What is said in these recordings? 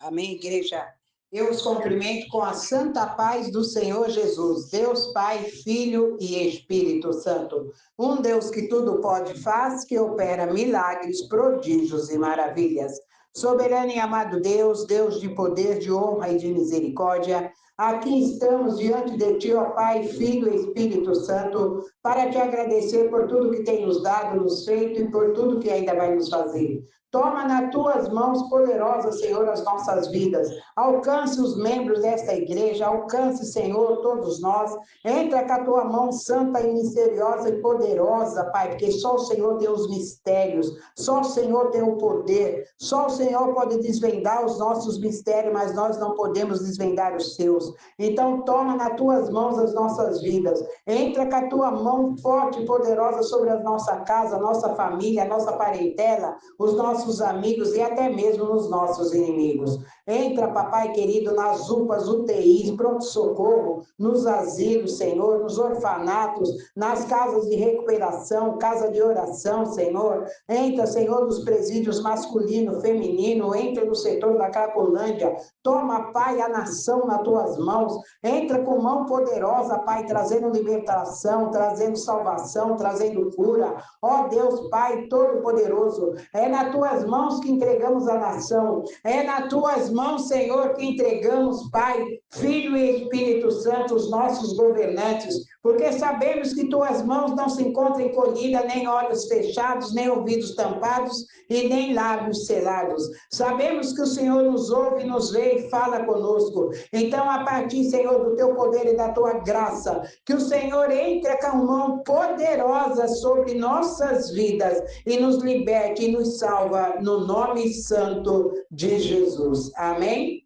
Amém, igreja? Eu os cumprimento com a santa paz do Senhor Jesus, Deus Pai, Filho e Espírito Santo. Um Deus que tudo pode faz, que opera milagres, prodígios e maravilhas. Soberano e amado Deus, Deus de poder, de honra e de misericórdia, aqui estamos diante de Ti, ó Pai, Filho e Espírito Santo, para Te agradecer por tudo que tem nos dado, nos feito e por tudo que ainda vai nos fazer. Toma nas tuas mãos poderosas, Senhor, as nossas vidas. Alcance os membros desta igreja, alcance, Senhor, todos nós. Entra com a tua mão santa e misteriosa e poderosa, Pai, porque só o Senhor tem os mistérios, só o Senhor tem o poder, só o Senhor pode desvendar os nossos mistérios, mas nós não podemos desvendar os seus. Então, toma nas tuas mãos as nossas vidas. Entra com a tua mão forte e poderosa sobre a nossa casa, a nossa família, a nossa parentela, os nossos amigos e até mesmo nos nossos inimigos. Entra, papai querido, nas UPAs, UTIs, pronto-socorro, nos asilos, Senhor, nos orfanatos, nas casas de recuperação, casa de oração, Senhor. Entra, Senhor, nos presídios masculino, feminino, entra no setor da Cracolândia. Toma, Pai, a nação nas tuas mãos. Entra com mão poderosa, Pai, trazendo libertação, trazendo salvação, trazendo cura. Ó Deus, Pai Todo-Poderoso, é nas tuas mãos que entregamos a nação, é nas tuas mãos, Senhor, que entregamos, Pai, Filho e Espírito Santo, os nossos governantes, porque sabemos que tuas mãos não se encontram encolhidas, nem olhos fechados, nem ouvidos tampados e nem lábios selados. Sabemos que o Senhor nos ouve, nos vê e fala conosco. Então, a partir, Senhor, do teu poder e da tua graça, que o Senhor entre com mão poderosa sobre nossas vidas e nos liberte e nos salva no nome santo de Jesus. Amém?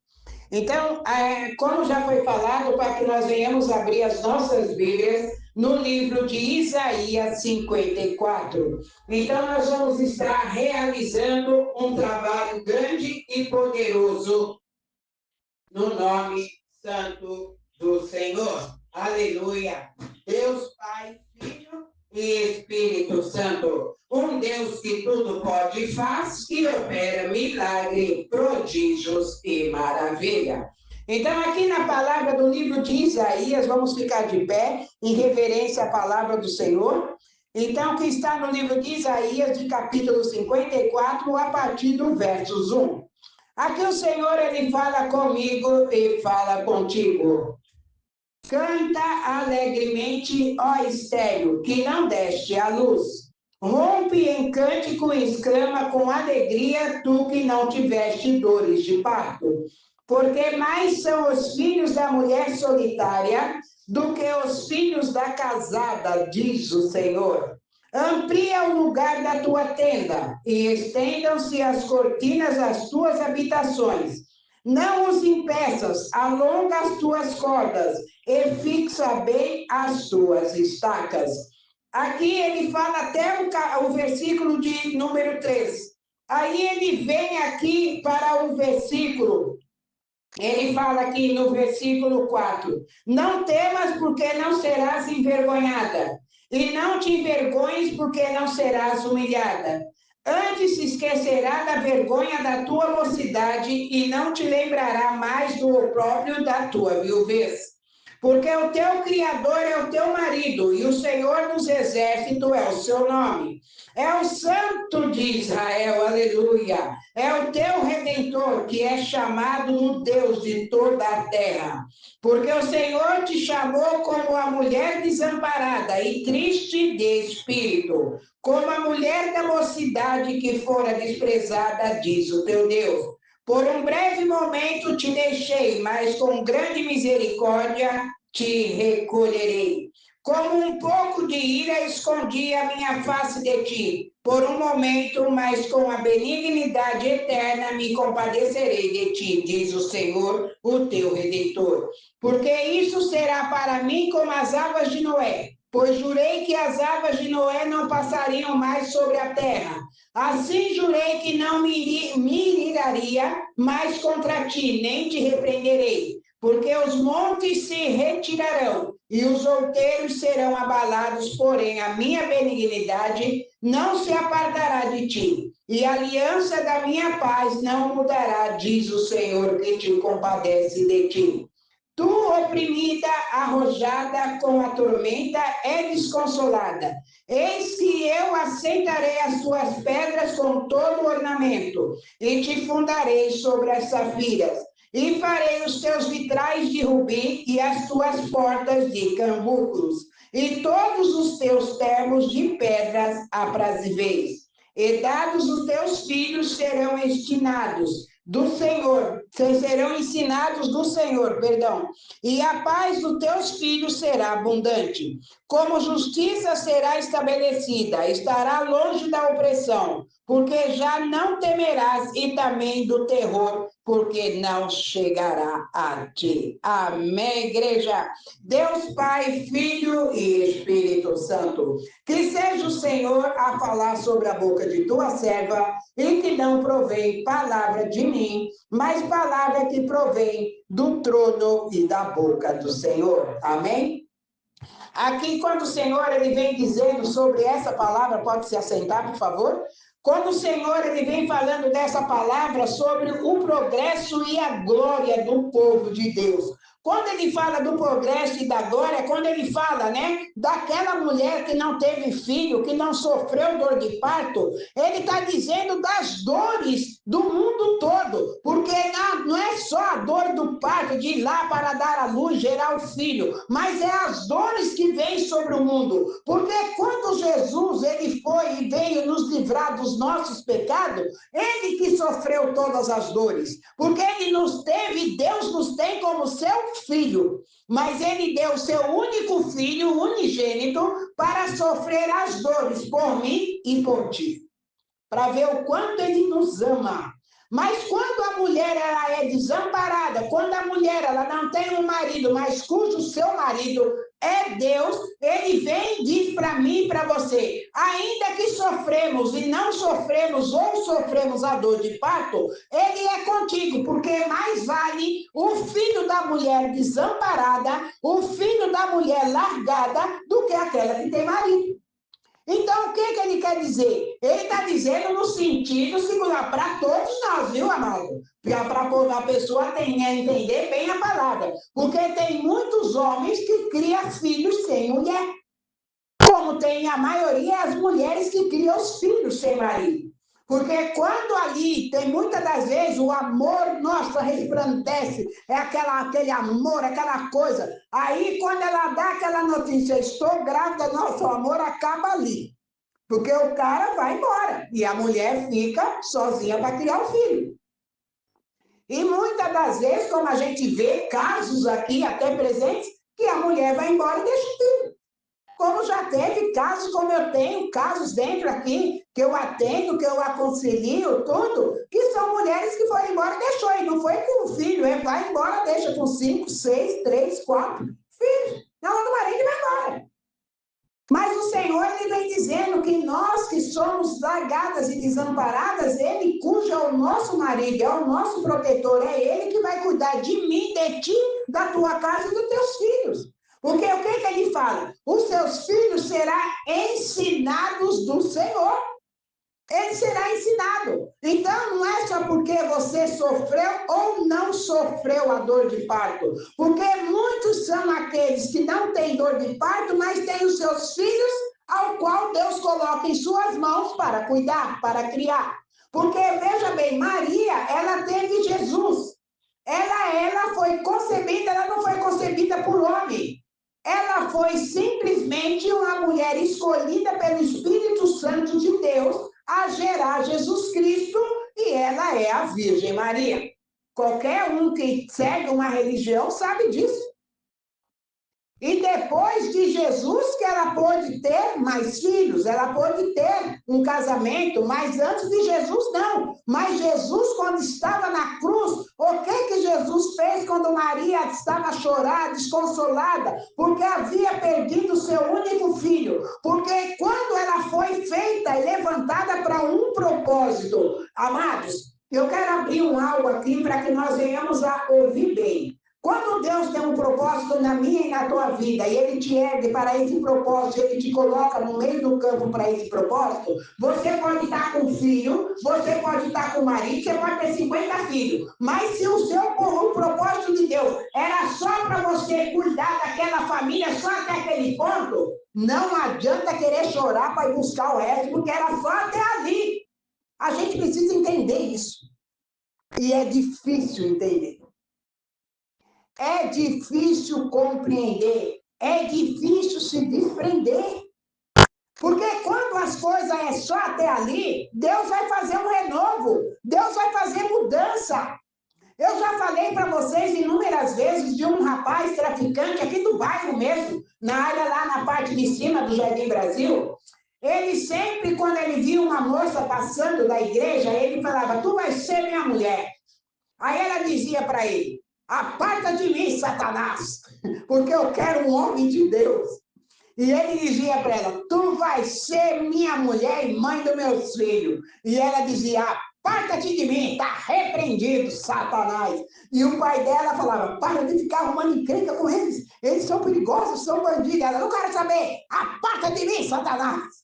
Então, como já foi falado, para que nós venhamos abrir as nossas Bíblias no livro de Isaías 54. Então, nós vamos estar realizando um trabalho grande e poderoso no nome santo do Senhor. Aleluia. Deus Pai, Filho e Espírito Santo. Um Deus que tudo pode e faz, que opera milagre, prodígios e maravilha. Então, aqui na palavra do livro de Isaías, vamos ficar de pé, em reverência à palavra do Senhor. Então, que está no livro de Isaías, de capítulo 54, a partir do versos 1. Aqui o Senhor, ele fala comigo e fala contigo. Canta alegremente, ó estéreo, que não deste a luz. Rompe em cântico e exclama com alegria, tu que não tiveste dores de parto. Porque mais são os filhos da mulher solitária do que os filhos da casada, diz o Senhor. Amplia o lugar da tua tenda e estendam-se as cortinas das tuas habitações. Não os impeças, alonga as tuas cordas e fixa bem as tuas estacas. Aqui ele fala até o versículo de número 3. Aí ele vem aqui para o versículo. Ele fala aqui no versículo 4. Não temas, porque não serás envergonhada. E não te envergonhes, porque não serás humilhada. Antes se esquecerá da vergonha da tua mocidade e não te lembrará mais do opróbrio da tua viuvez. Porque o teu Criador é o teu marido, e o Senhor dos exércitos é o seu nome. É o Santo de Israel, aleluia. É o teu Redentor, que é chamado o Deus de toda a terra. Porque o Senhor te chamou como a mulher desamparada e triste de espírito, como a mulher da mocidade que fora desprezada, diz o teu Deus. Por um breve momento te deixei, mas com grande misericórdia te recolherei. Como um pouco de ira escondi a minha face de ti, por um momento, mas com a benignidade eterna me compadecerei de ti, diz o Senhor, o teu Redentor. Porque isso será para mim como as águas de Noé, pois jurei que as águas de Noé não passariam mais sobre a terra. Assim jurei que não me iraria mais contra ti, nem te repreenderei, porque os montes se retirarão e os outeiros serão abalados, porém a minha benignidade não se apartará de ti, e a aliança da minha paz não mudará, diz o Senhor, que te compadece de ti. Tu, oprimida, arrojada com a tormenta, é desconsolada. Eis que eu aceitarei as tuas pedras com todo ornamento, e te fundarei sobre as safiras, e farei os teus vitrais de rubi e as tuas portas de cambuclos, e todos os teus termos de pedras aprazíveis. E dados os teus filhos serão ensinados do Senhor, serão ensinados do Senhor, perdão, e a paz dos teus filhos será abundante. Como justiça será estabelecida, estará longe da opressão, porque já não temerás, e também do terror, porque não chegará a ti. Amém, igreja? Deus Pai, Filho e Espírito Santo, que seja o Senhor a falar sobre a boca de tua serva, e que não provém palavra de mim, mas palavra que provém do trono e da boca do Senhor. Amém? Aqui, quando o Senhor ele vem dizendo sobre essa palavra, pode se assentar, por favor? Quando o Senhor ele vem falando dessa palavra sobre o progresso e a glória do povo de Deus. Quando ele fala do progresso e da glória, quando ele fala, né, daquela mulher que não teve filho, que não sofreu dor de parto, ele está dizendo das dores do mundo todo, porque não é só a dor do parto, de ir lá para dar à luz, gerar o filho, mas é as dores que vêm sobre o mundo, porque quando Jesus ele foi e veio nos livrar dos nossos pecados, ele que sofreu todas as dores, porque ele nos teve, Deus nos tem como seu filho, mas ele deu seu único filho, unigênito, para sofrer as dores por mim e por ti, para ver o quanto ele nos ama. Mas quando a mulher ela é desamparada, quando a mulher ela não tem um marido, mas cujo seu marido é Deus, ele vem e diz para mim e para você, ainda que sofremos e não sofremos ou sofremos a dor de parto, ele é contigo, porque mais vale o filho da mulher desamparada, o filho da mulher largada, do que aquela que tem marido. Então, o que ele quer dizer? Ele está dizendo no sentido singular, para todos nós, viu, amado? Para a pessoa entender bem a palavra. Porque tem muitos homens que criam filhos sem mulher. Como tem a maioria as mulheres que criam os filhos sem marido. Porque quando ali tem muitas das vezes o amor, nossa, resplandece, é aquele amor, aquela coisa. Aí quando ela dá aquela notícia, estou grávida, nosso amor acaba ali. Porque o cara vai embora e a mulher fica sozinha para criar o filho. E muitas das vezes, como a gente vê casos aqui, até presentes, que a mulher vai embora e deixa o filho. Como já teve casos, como eu tenho casos dentro aqui, que eu atendo, que eu aconselho, tudo, que são mulheres que foram embora e deixou, e não foi com o filho, vai embora, deixa com 5, 6, 3, 4 filhos. Não, do marido e vai embora. Mas o Senhor, ele vem dizendo que nós que somos largadas e desamparadas, ele cujo é o nosso marido, é o nosso protetor, é ele que vai cuidar de mim, de ti, da tua casa e dos teus filhos. Porque o que ele fala? Os seus filhos serão ensinados do Senhor. Ele será ensinado. Então, não é só porque você sofreu ou não sofreu a dor de parto. Porque muitos são aqueles que não têm dor de parto, mas têm os seus filhos, ao qual Deus coloca em suas mãos para cuidar, para criar. Porque, veja bem, Maria, ela teve Jesus. Ela foi concebida, ela não foi concebida por homem. Ela foi simplesmente uma mulher escolhida pelo Espírito Santo de Deus a gerar Jesus Cristo, e ela é a Virgem Maria. Qualquer um que segue uma religião sabe disso. E depois de Jesus que ela pôde ter mais filhos, ela pôde ter um casamento, mas antes de Jesus não. Mas Jesus, quando estava na cruz, o que Jesus fez quando Maria estava chorando, desconsolada? Porque havia perdido o seu único filho. Porque quando ela foi feita e levantada para um propósito, amados, eu quero abrir algo aqui para que nós venhamos a ouvir bem. Quando Deus tem um propósito na minha e na tua vida, e Ele te ergue para esse propósito, Ele te coloca no meio do campo para esse propósito, você pode estar com filho, você pode estar com marido, você pode ter 50 filhos, mas se o propósito de Deus era só para você cuidar daquela família, só até aquele ponto, não adianta querer chorar para ir buscar o resto, porque era só até ali. A gente precisa entender isso. E é difícil entender. É difícil compreender, é difícil se desprender. Porque quando as coisas é só até ali, Deus vai fazer um renovo, Deus vai fazer mudança. Eu já falei para vocês inúmeras vezes de um rapaz traficante aqui do bairro mesmo, na área lá na parte de cima do Jardim Brasil. Ele sempre, quando ele via uma moça passando da igreja, ele falava, tu vai ser minha mulher. Aí ela dizia para ele, aparta de mim, Satanás, porque eu quero um homem de Deus. E ele dizia para ela, tu vai ser minha mulher e mãe dos meus filhos. E ela dizia, aparta-te de mim, está repreendido, Satanás. E o pai dela falava, para de ficar arrumando encrenca com eles, eles são perigosos, são bandidos. Ela, não quero saber, aparta de mim, Satanás.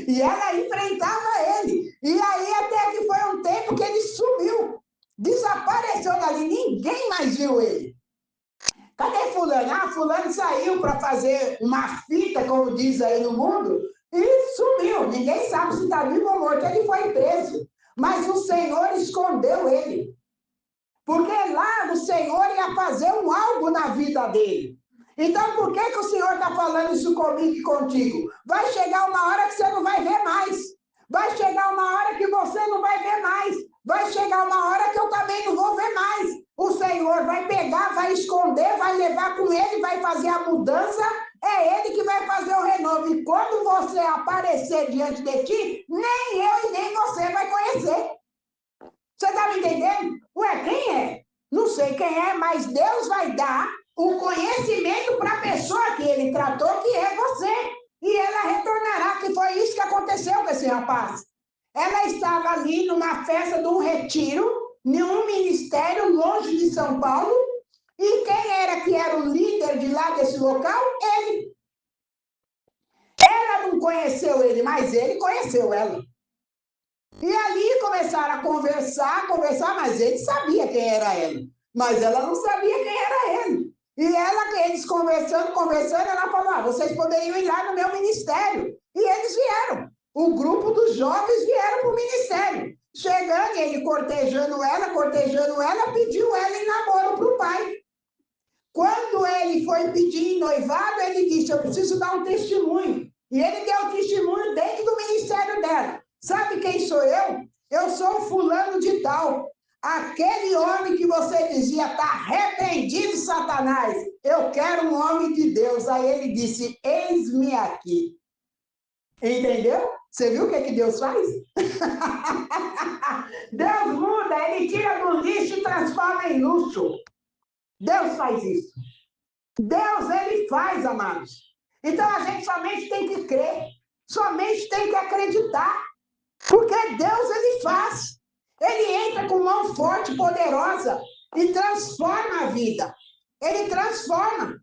E ela enfrentava ele. E aí até que foi um tempo que ele sumiu. Desapareceu dali, ninguém mais viu ele. Cadê fulano? Ah, fulano saiu para fazer uma fita, como diz aí no mundo, e sumiu. Ninguém sabe se está vivo ou morto. Ele foi preso. Mas o Senhor escondeu ele. Porque lá o Senhor ia fazer um algo na vida dele. Então, por que o Senhor está falando isso comigo e contigo? Vai chegar uma hora que você não vai ver mais. Vai chegar uma hora que você não vai ver mais. Vai chegar uma hora que eu também não vou ver mais. O Senhor vai pegar, vai esconder, vai levar com ele, vai fazer a mudança. É ele que vai fazer o renovo. E quando você aparecer diante de ti, nem eu e nem você vai conhecer. Você está me entendendo? Ué, quem é? Não sei quem é, mas Deus vai dar o conhecimento para a pessoa que ele tratou, que é você. E ela retornará, que foi isso que aconteceu com esse rapaz. Ela estava ali numa festa de um retiro, em um ministério longe de São Paulo, e quem era que era o líder de lá desse local? Ele. Ela não conheceu ele, mas ele conheceu ela. E ali começaram a conversar, mas ele sabia quem era ela. Mas ela não sabia quem era ele. E eles conversando, ela falou, vocês poderiam ir lá no meu ministério. E eles vieram. O grupo dos jovens vieram para o ministério. Chegando, ele cortejando ela, pediu ela em namoro para o pai. Quando ele foi pedir em noivado, ele disse, eu preciso dar um testemunho. E ele deu o testemunho dentro do ministério dela. Sabe quem sou eu? Eu sou o fulano de tal. Aquele homem que você dizia, está repreendido, Satanás. Eu quero um homem de Deus. Aí ele disse, eis-me aqui. Entendeu? Você viu o que Deus faz? Deus muda, ele tira do lixo e transforma em luxo. Deus faz isso. Deus, ele faz, amados. Então a gente somente tem que crer. Somente tem que acreditar. Porque Deus, ele faz. Ele entra com mão forte, poderosa e transforma a vida. Ele transforma.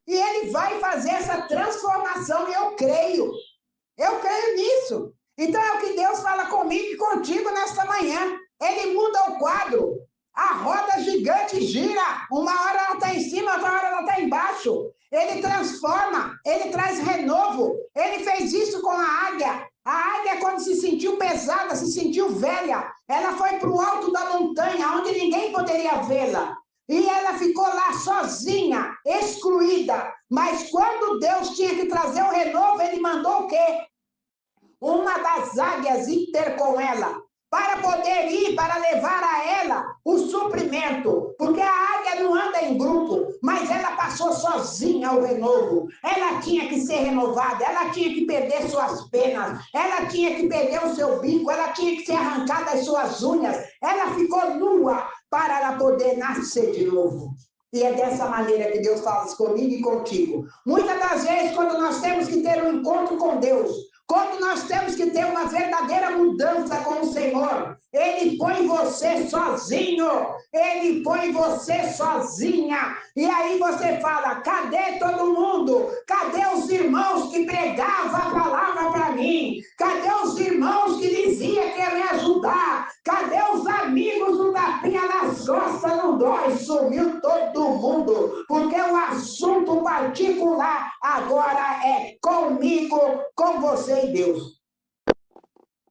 E ele vai fazer essa transformação e eu creio. Eu creio nisso. Então é o que Deus fala comigo e contigo nesta manhã. Ele muda o quadro. A roda gigante gira. Uma hora ela está em cima, outra hora ela está embaixo. Ele transforma, ele traz renovo. Ele fez isso com a águia. A águia, quando se sentiu pesada, se sentiu velha, ela foi para o alto da montanha, onde ninguém poderia vê-la. E ela ficou lá sozinha, excluída. Mas quando Deus tinha que trazer o renovo, ele mandou o quê? Uma das águias ir ter com ela, para poder ir, para levar a ela o suprimento. Porque a águia não anda em grupo, mas ela passou sozinha o renovo. Ela tinha que ser renovada, ela tinha que perder suas penas, ela tinha que perder o seu bico, ela tinha que ser arrancada as suas unhas. Ela ficou nua para ela poder nascer de novo. E é dessa maneira que Deus fala comigo e contigo. Muitas das vezes, quando nós temos que ter um encontro com Deus, Quando nós temos que ter uma verdadeira mudança com o Senhor, Ele põe você sozinho, Ele põe você sozinha. E aí você fala, cadê todo mundo? Cadê os irmãos que pregavam a palavra para mim? Cadê os irmãos que diziam que ia me ajudar? Cadê os amigos do tapinha nas costas não dói? Sumiu todo mundo, porque o assunto particular agora é comigo, com você e Deus.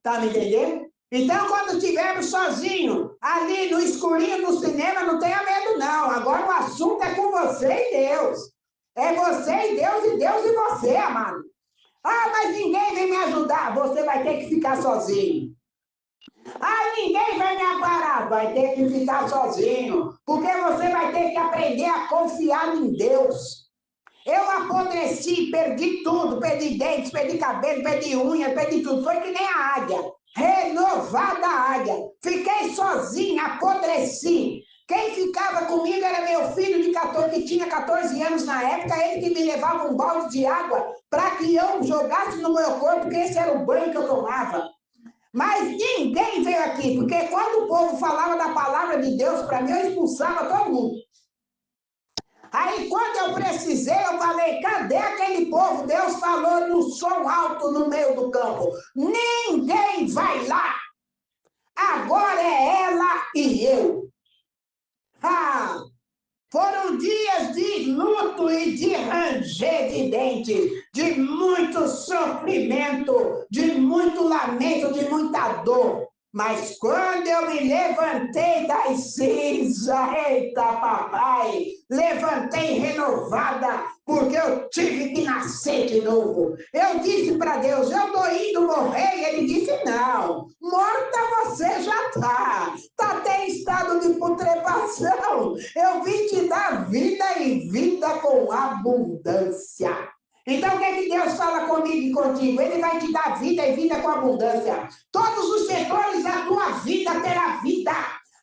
Tá me entendendo? Então, quando estivermos sozinhos, ali no escurinho do cinema, não tenha medo, não. Agora o assunto é com você e Deus. É você e Deus e você, amado. Ah, mas ninguém vem me ajudar. Você vai ter que ficar sozinho. Ah, ninguém vai me aparar. Vai ter que ficar sozinho. Porque você vai ter que aprender a confiar em Deus. Eu apodreci, perdi tudo, perdi dentes, perdi cabelo, perdi unha, perdi tudo. Foi que nem a águia, renovada a águia. Fiquei sozinha, apodreci. Quem ficava comigo era meu filho que tinha 14 anos na época, ele que me levava um balde de água para que eu jogasse no meu corpo, porque esse era o banho que eu tomava. Mas ninguém veio aqui, porque quando o povo falava da palavra de Deus para mim, eu expulsava todo mundo. Aí, quando eu precisei, eu falei, cadê aquele povo? Deus falou no som alto no meio do campo. Ninguém vai lá. Agora é ela e eu. Ah, foram dias de luto e de ranger de dente, de muito sofrimento, de muito lamento, de muita dor. Mas quando eu me levantei das cinzas, eita papai, levantei renovada, porque eu tive que nascer de novo. Eu disse para Deus, eu estou indo morrer, e Ele disse, não, morta você já está até em estado de putrefação. Eu vim te dar vida e vida com abundância. Então, o que é que Deus fala comigo e contigo? Ele vai te dar vida e vida com abundância. Todos os setores da tua vida terá vida.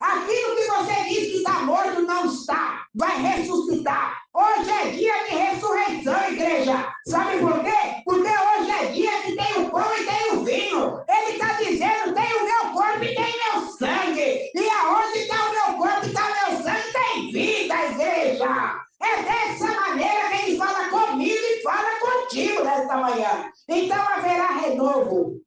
Aquilo que você diz que está morto não está. Vai ressuscitar. Hoje é dia de ressurreição, igreja. Sabe por quê? Porque hoje é dia que tem o pão e tem o vinho. Ele está dizendo, tem o meu corpo e tem meu sangue. E aonde está o meu corpo e está meu sangue, tem vida, igreja. É dessa maneira que ele fala comigo e fala contigo nesta manhã. Então haverá renovo.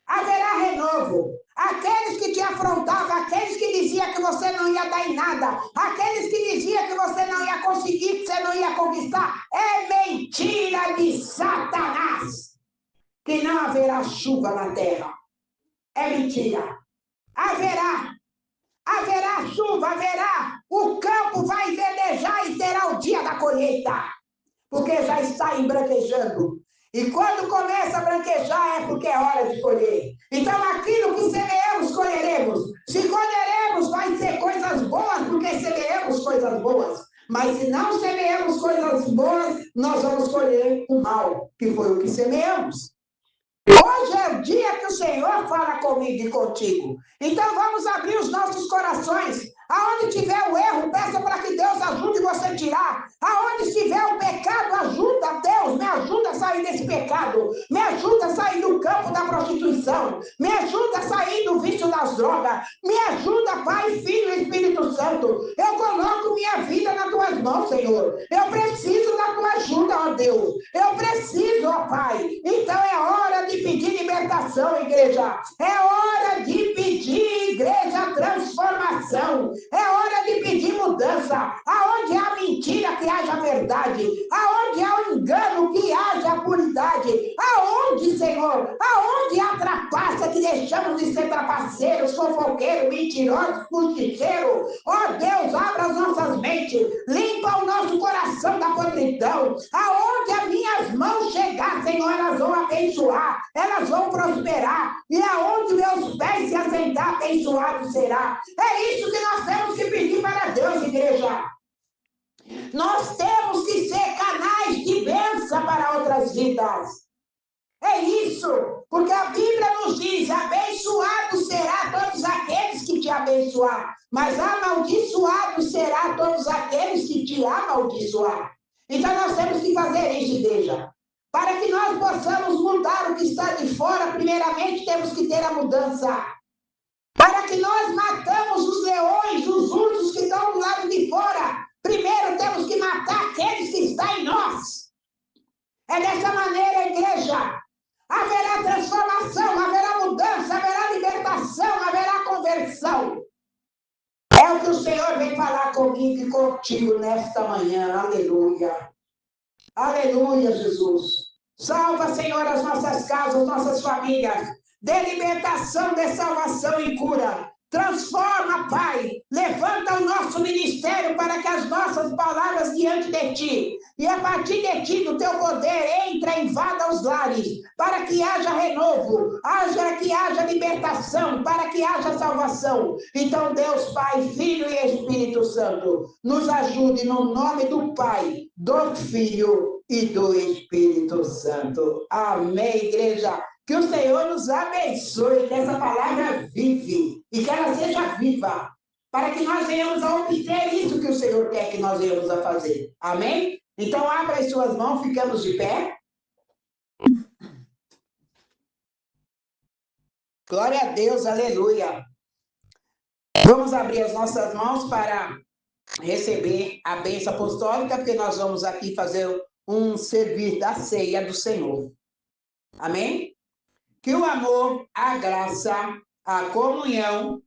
Haverá renovo. Aqueles que te afrontavam, aqueles que diziam que você não ia dar em nada, aqueles que diziam que você não ia conseguir, que você não ia conquistar, é mentira de Satanás. Que não haverá chuva na terra. É mentira. Haverá chuva, haverá. O campo vai verdejar e terá o dia da colheita. Porque já está embranquejando. E quando começa a branquejar é porque é hora de colher. Então aquilo que semeamos, colheremos. Se colheremos, vai ser coisas boas, porque semeamos coisas boas. Mas se não semeamos coisas boas, nós vamos colher o mal, que foi o que semeamos. Hoje é o dia que o Senhor fala comigo e contigo. Então vamos abrir os nossos corações. Aonde tiver o erro, peça para que Deus ajude você a tirar. Aonde estiver o pecado, ajuda Deus, me ajuda a sair desse pecado. Me ajuda a sair do campo da prostituição. Me ajuda a sair do vício das drogas. Me ajuda, Pai, Filho e Espírito Santo. Eu coloco minha vida nas tuas mãos, Senhor. Eu preciso da tua ajuda, ó Deus. Eu preciso, ó Pai. Então é hora de pedir libertação, igreja. É hora de pedir, igreja, transformação. É hora de pedir mudança. Aonde há mentira, que haja verdade. Aonde há engano, que haja puridade. Aonde, Senhor? Aonde há trapaça, que deixamos de ser trapaceiros, fofoqueiros, mentirosos, justiceiros. Ó Deus, abra as nossas mentes. Limpa o nosso coração da podridão. Aonde as minhas mãos chegar, Senhor, elas vão abençoar. Elas vão prosperar. E aonde meus pés se assentar, abençoado será. É isso que nós temos que pedir para Deus, igreja. Nós temos que ser canais de bênção para outras vidas. É isso, porque a Bíblia nos diz, abençoado será todos aqueles que te abençoar, mas amaldiçoado será todos aqueles que te amaldiçoar. Então nós temos que fazer isso, igreja. Para que nós possamos mudar o que está de fora, primeiramente temos que ter a mudança. Para que nós matamos os leões, os ursos que estão do lado de fora, primeiro temos que matar aqueles que estão em nós. É dessa maneira, igreja, haverá transformação, haverá mudança, haverá libertação, haverá conversão. É o que o Senhor vem falar comigo e contigo nesta manhã. Aleluia. Aleluia, Jesus. Salva, Senhor, as nossas casas, nossas famílias. Dê libertação, dê salvação e cura. Transforma, Pai. Levanta o nosso ministério para que as nossas palavras diante de Ti, e a partir de Ti, do Teu poder, entra e invada os lares, para que haja renovo, que haja libertação, para que haja salvação. Então, Deus, Pai, Filho e Espírito Santo, nos ajude no nome do Pai, do Filho e do Espírito Santo. Amém, igreja. Que o Senhor nos abençoe, que essa palavra vive e que ela seja viva, para que nós venhamos a obter isso que o Senhor quer que nós venhamos a fazer. Amém? Então, abra as suas mãos, ficamos de pé. Glória a Deus, aleluia. Vamos abrir as nossas mãos para receber a bênção apostólica, porque nós vamos aqui fazer um servir da ceia do Senhor. Amém? Que o amor, a graça, a comunhão,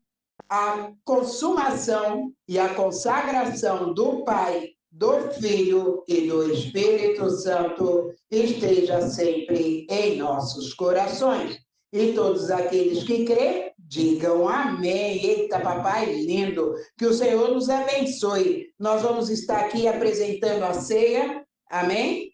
a consumação e a consagração do Pai, do Filho e do Espírito Santo esteja sempre em nossos corações. E todos aqueles que crêem, digam amém. Eita, papai lindo, que o Senhor nos abençoe. Nós vamos estar aqui apresentando a ceia, amém?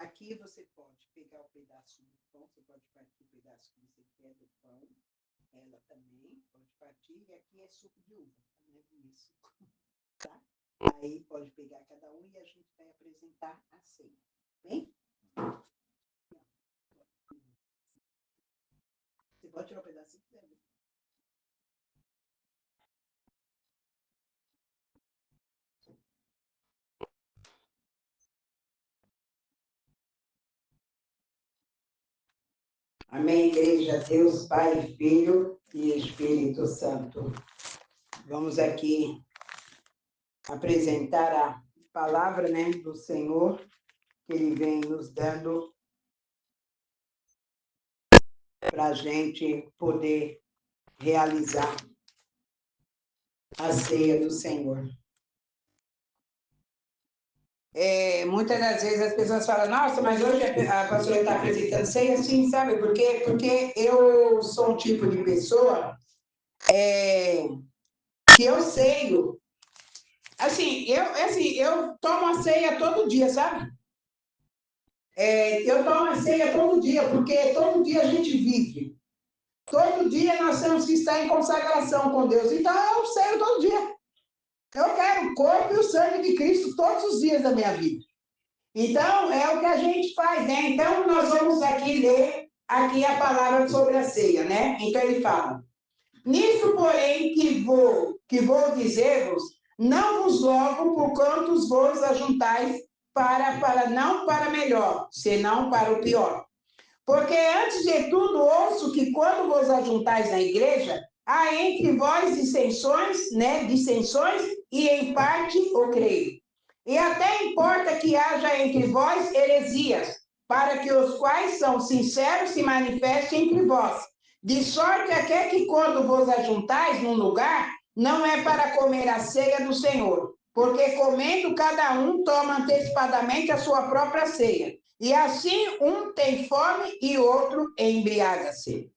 Aqui você pode pegar o pedaço do pão, você pode partir o pedaço que você quer do pão, ela também pode partir, e aqui é suco de uva, não é vinho, suco, tá? Aí pode pegar cada um e a gente vai apresentar a ceia, bem? Você pode tirar um pedacinho que quiser. Amém, igreja, Deus, Pai, Filho e Espírito Santo. Vamos aqui apresentar a palavra, né, do Senhor, que Ele vem nos dando para a gente poder realizar a ceia do Senhor. Muitas das vezes as pessoas falam, nossa, mas hoje a pastora está apresentando ceia, assim, sabe? Porque eu sou um tipo de pessoa que eu ceio. Assim, eu tomo a ceia todo dia, sabe? Eu tomo a ceia todo dia, porque todo dia a gente vive. Todo dia nós temos que estar em consagração com Deus. Então, eu ceio todo dia. Eu quero o corpo e o sangue de Cristo todos os dias da minha vida. Então, é o que a gente faz, né? Então, nós vamos aqui ler aqui a palavra sobre a ceia, né? Então, ele fala, nisso, porém, que vou dizer-vos, não vos logo por quantos vos ajuntais não para melhor, senão para o pior. Porque, antes de tudo, ouço que quando vos ajuntais na igreja, há entre vós dissensões, né? Dissensões, e em parte o creio. E até importa que haja entre vós heresias, para que os quais são sinceros se manifestem entre vós. De sorte até que quando vos ajuntais num lugar, não é para comer a ceia do Senhor, porque comendo cada um toma antecipadamente a sua própria ceia. E assim um tem fome e outro embriaga-se.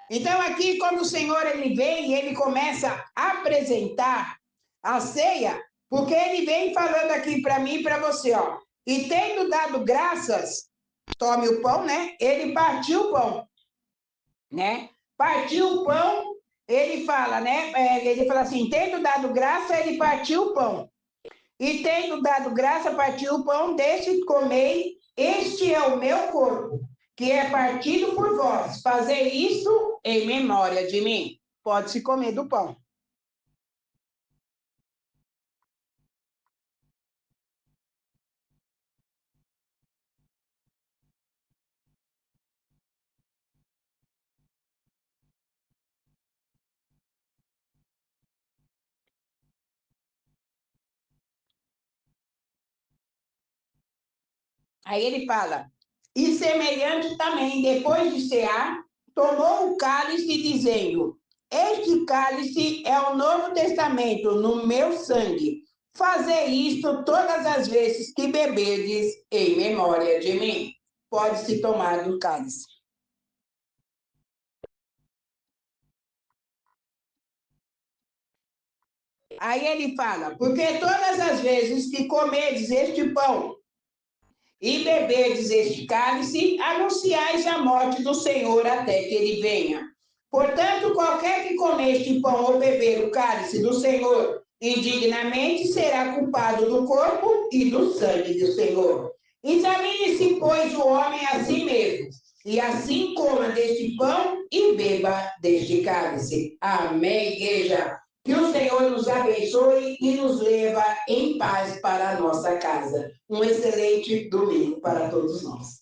Então aqui quando o Senhor ele vem e ele começa a apresentar a ceia, porque ele vem falando aqui para mim e para você, ó. E tendo dado graças, tome o pão, né? Ele partiu o pão, né? Partiu o pão, ele fala, né? Ele fala assim, tendo dado graça, ele partiu o pão. E tendo dado graça, partiu o pão, deste comei, este é o meu corpo, que é partido por vós. Fazei isso em memória de mim. Pode-se comer do pão. Aí ele fala, e semelhante também, depois de cear, tomou o cálice, dizendo, este cálice é o Novo Testamento no meu sangue. Fazei isto todas as vezes que beberdes em memória de mim. Pode-se tomar do cálice. Aí ele fala, porque todas as vezes que comerdes este pão e beberdes este cálice, anunciais a morte do Senhor até que ele venha. Portanto, qualquer que comer este pão ou beber o cálice do Senhor indignamente será culpado do corpo e do sangue do Senhor. Examine-se, pois, o homem a si mesmo, e assim coma deste pão e beba deste cálice. Amém, igreja. Que o Senhor nos abençoe e nos leva em paz para a nossa casa. Um excelente domingo para todos nós.